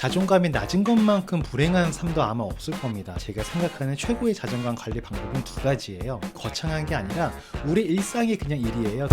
자존감이 낮은 것만큼 불행한 삶도 아마 없을 겁니다. 제가 생각하는 최고의 자존감 관리 방법은 두 가지예요. 거창한 게 아니라 우리 일상의 그냥 일이에요.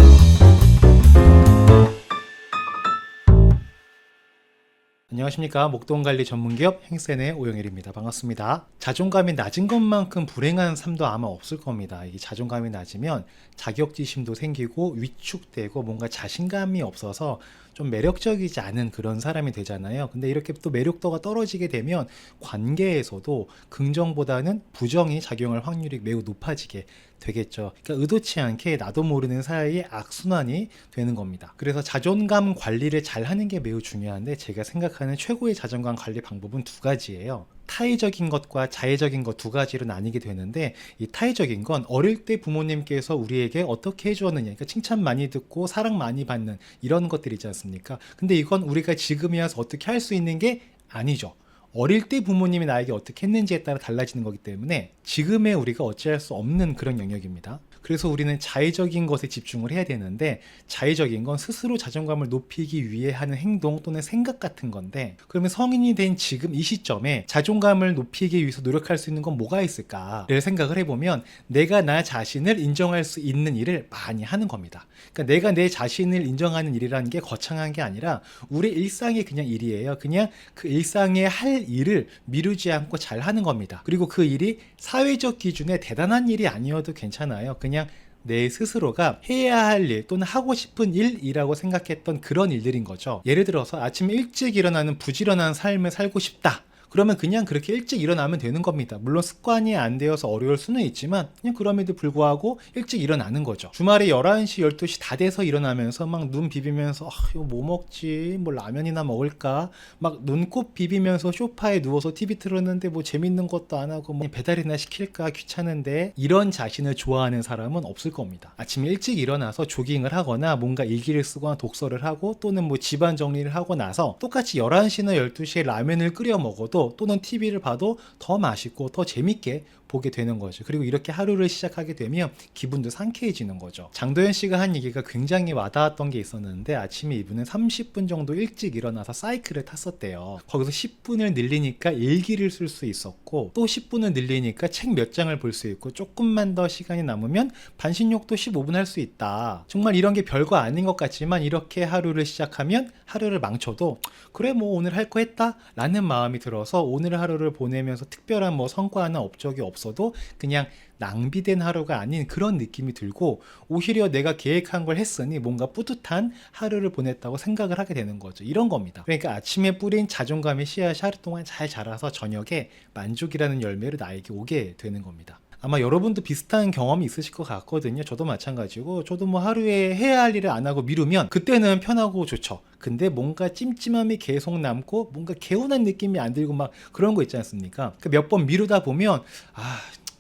안녕하십니까. 목돈관리 전문기업 행센의 오영일입니다. 반갑습니다. 자존감이 낮은 것만큼 불행한 삶도 아마 없을 겁니다. 이게 자존감이 낮으면 자격지심도 생기고 위축되고 뭔가 자신감이 없어서 좀 매력적이지 않은 그런 사람이 되잖아요. 근데 이렇게 또 매력도가 떨어지게 되면 관계에서도 긍정보다는 부정이 작용할 확률이 매우 높아지게 되겠죠. 그러니까 의도치 않게 나도 모르는 사이에 악순환이 되는 겁니다. 그래서 자존감 관리를 잘 하는 게 매우 중요한데 제가 생각하는 최고의 자존감 관리 방법은 두 가지예요. 타의적인 것과 자의적인 것 두 가지로 나뉘게 되는데, 이 타의적인 건 어릴 때 부모님께서 우리에게 어떻게 해주었느냐, 그러니까 칭찬 많이 듣고 사랑 많이 받는 이런 것들이지 않습니까? 근데 이건 우리가 지금에 와서 어떻게 할 수 있는 게 아니죠. 어릴 때 부모님이 나에게 어떻게 했는지에 따라 달라지는 거기 때문에 지금의 우리가 어찌할 수 없는 그런 영역입니다. 그래서 우리는 자의적인 것에 집중을 해야 되는데, 자의적인 건 스스로 자존감을 높이기 위해 하는 행동 또는 생각 같은 건데, 그러면 성인이 된 지금 이 시점에 자존감을 높이기 위해서 노력할 수 있는 건 뭐가 있을까를 생각을 해보면 내가 나 자신을 인정할 수 있는 일을 많이 하는 겁니다. 그러니까 내가 내 자신을 인정하는 일이라는 게 거창한 게 아니라 우리 일상의 그냥 일이에요. 그냥 그 일상에 할 일을 미루지 않고 잘 하는 겁니다. 그리고 그 일이 사회적 기준에 대단한 일이 아니어도 괜찮아요. 그냥 내 스스로가 해야 할 일 또는 하고 싶은 일이라고 생각했던 그런 일들인 거죠. 예를 들어서 아침 일찍 일어나는 부지런한 삶을 살고 싶다. 그러면 그냥 그렇게 일찍 일어나면 되는 겁니다. 물론 습관이 안 되어서 어려울 수는 있지만 그냥 그럼에도 불구하고 일찍 일어나는 거죠. 주말에 11시, 12시 다 돼서 일어나면서 막 눈 비비면서 이거 뭐 먹지? 뭐 라면이나 먹을까? 막 눈곱 비비면서 소파에 누워서 TV 틀었는데 뭐 재밌는 것도 안 하고 뭐 배달이나 시킬까 귀찮은데, 이런 자신을 좋아하는 사람은 없을 겁니다. 아침 일찍 일어나서 조깅을 하거나 뭔가 일기를 쓰거나 독서를 하고 또는 뭐 집안 정리를 하고 나서 똑같이 11시나 12시에 라면을 끓여 먹어도 또는 TV를 봐도 더 맛있고 더 재밌게 보게 되는 거죠. 그리고 이렇게 하루를 시작하게 되면 기분도 상쾌해지는 거죠. 장도연 씨가 한 얘기가 굉장히 와닿았던 게 있었는데, 아침에 이분은 30분 정도 일찍 일어나서 사이클을 탔었대요. 거기서 10분을 늘리니까 일기를 쓸 수 있었고, 또 10분을 늘리니까 책 몇 장을 볼 수 있고, 조금만 더 시간이 남으면 반신욕도 15분 할 수 있다. 정말 이런 게 별거 아닌 것 같지만 이렇게 하루를 시작하면 하루를 망쳐도 그래 뭐 오늘 할 거 했다 라는 마음이 들어서 오늘 하루를 보내면서 특별한 뭐 성과나 업적이 없어도 그냥 낭비된 하루가 아닌 그런 느낌이 들고, 오히려 내가 계획한 걸 했으니 뭔가 뿌듯한 하루를 보냈다고 생각을 하게 되는 거죠. 이런 겁니다. 그러니까 아침에 뿌린 자존감의 씨앗이 하루 동안 잘 자라서 저녁에 만족이라는 열매를 나에게 오게 되는 겁니다. 아마 여러분도 비슷한 경험이 있으실 것 같거든요. 저도 마찬가지고, 저도 뭐 하루에 해야 할 일을 안 하고 미루면 그때는 편하고 좋죠. 근데 뭔가 찜찜함이 계속 남고 뭔가 개운한 느낌이 안 들고 막 그런 거 있지 않습니까? 몇 번 미루다 보면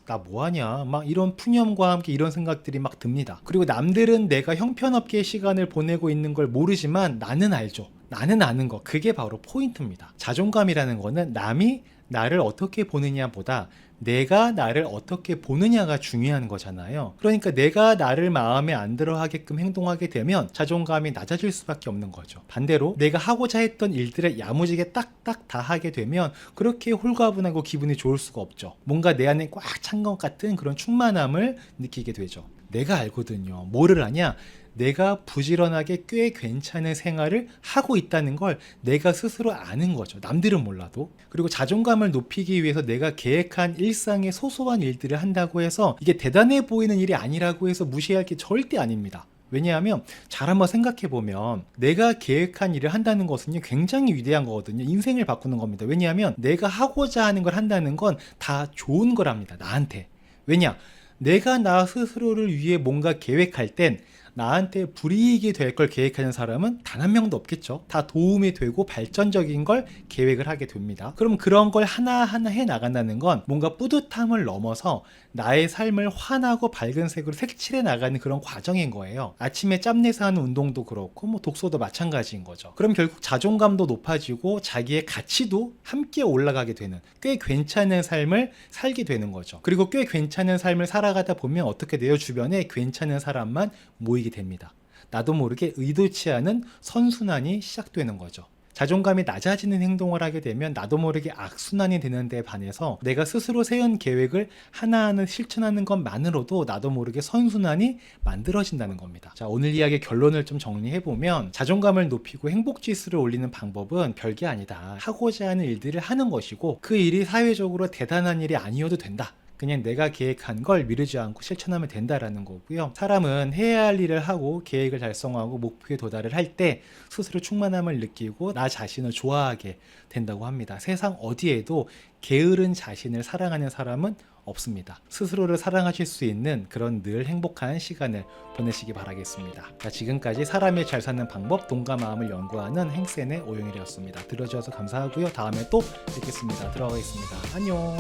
나 뭐하냐 막 이런 푸념과 함께 이런 생각들이 막 듭니다. 그리고 남들은 내가 형편없게 시간을 보내고 있는 걸 모르지만 나는 알죠. 나는 아는 거. 그게 바로 포인트입니다. 자존감이라는 거는 남이 나를 어떻게 보느냐보다 내가 나를 어떻게 보느냐가 중요한 거잖아요. 그러니까 내가 나를 마음에 안 들어 하게끔 행동하게 되면 자존감이 낮아질 수밖에 없는 거죠. 반대로 내가 하고자 했던 일들을 야무지게 딱딱 다 하게 되면 그렇게 홀가분하고 기분이 좋을 수가 없죠. 뭔가 내 안에 꽉 찬 것 같은 그런 충만함을 느끼게 되죠. 내가 알거든요. 뭐를 하냐? 내가 부지런하게 꽤 괜찮은 생활을 하고 있다는 걸 내가 스스로 아는 거죠. 남들은 몰라도. 그리고 자존감을 높이기 위해서 내가 계획한 일상의 소소한 일들을 한다고 해서 이게 대단해 보이는 일이 아니라고 해서 무시할 게 절대 아닙니다. 왜냐하면 잘 한번 생각해보면 내가 계획한 일을 한다는 것은 굉장히 위대한 거거든요. 인생을 바꾸는 겁니다. 왜냐하면 내가 하고자 하는 걸 한다는 건 다 좋은 거랍니다. 나한테. 왜냐? 내가 나 스스로를 위해 뭔가 계획할 땐 나한테 불이익이 될 걸 계획하는 사람은 단 한 명도 없겠죠. 다 도움이 되고 발전적인 걸 계획을 하게 됩니다. 그럼 그런 걸 하나하나 해 나간다는 건 뭔가 뿌듯함을 넘어서 나의 삶을 환하고 밝은 색으로 색칠해 나가는 그런 과정인 거예요. 아침에 짬내서 하는 운동도 그렇고 뭐 독서도 마찬가지인 거죠. 그럼 결국 자존감도 높아지고 자기의 가치도 함께 올라가게 되는 꽤 괜찮은 삶을 살게 되는 거죠. 그리고 꽤 괜찮은 삶을 살아가다 보면 어떻게 돼요? 주변에 괜찮은 사람만 모이게 됩니다. 나도 모르게 의도치 않은 선순환이 시작되는 거죠. 자존감이 낮아지는 행동을 하게 되면 나도 모르게 악순환이 되는 데 반해서 내가 스스로 세운 계획을 하나하나 실천하는 것만으로도 나도 모르게 선순환이 만들어진다는 겁니다. 자, 오늘 이야기의 결론을 좀 정리해보면 자존감을 높이고 행복지수를 올리는 방법은 별게 아니다. 하고자 하는 일들을 하는 것이고 그 일이 사회적으로 대단한 일이 아니어도 된다. 그냥 내가 계획한 걸 미루지 않고 실천하면 된다라는 거고요. 사람은 해야 할 일을 하고 계획을 달성하고 목표에 도달을 할 때 스스로 충만함을 느끼고 나 자신을 좋아하게 된다고 합니다. 세상 어디에도 게으른 자신을 사랑하는 사람은 없습니다. 스스로를 사랑하실 수 있는 그런 늘 행복한 시간을 보내시기 바라겠습니다. 자, 지금까지 사람이 잘 사는 방법 동감 마음을 연구하는 행센의 오영일이었습니다. 들어주셔서 감사하고요. 다음에 또 뵙겠습니다. 들어가겠습니다. 안녕.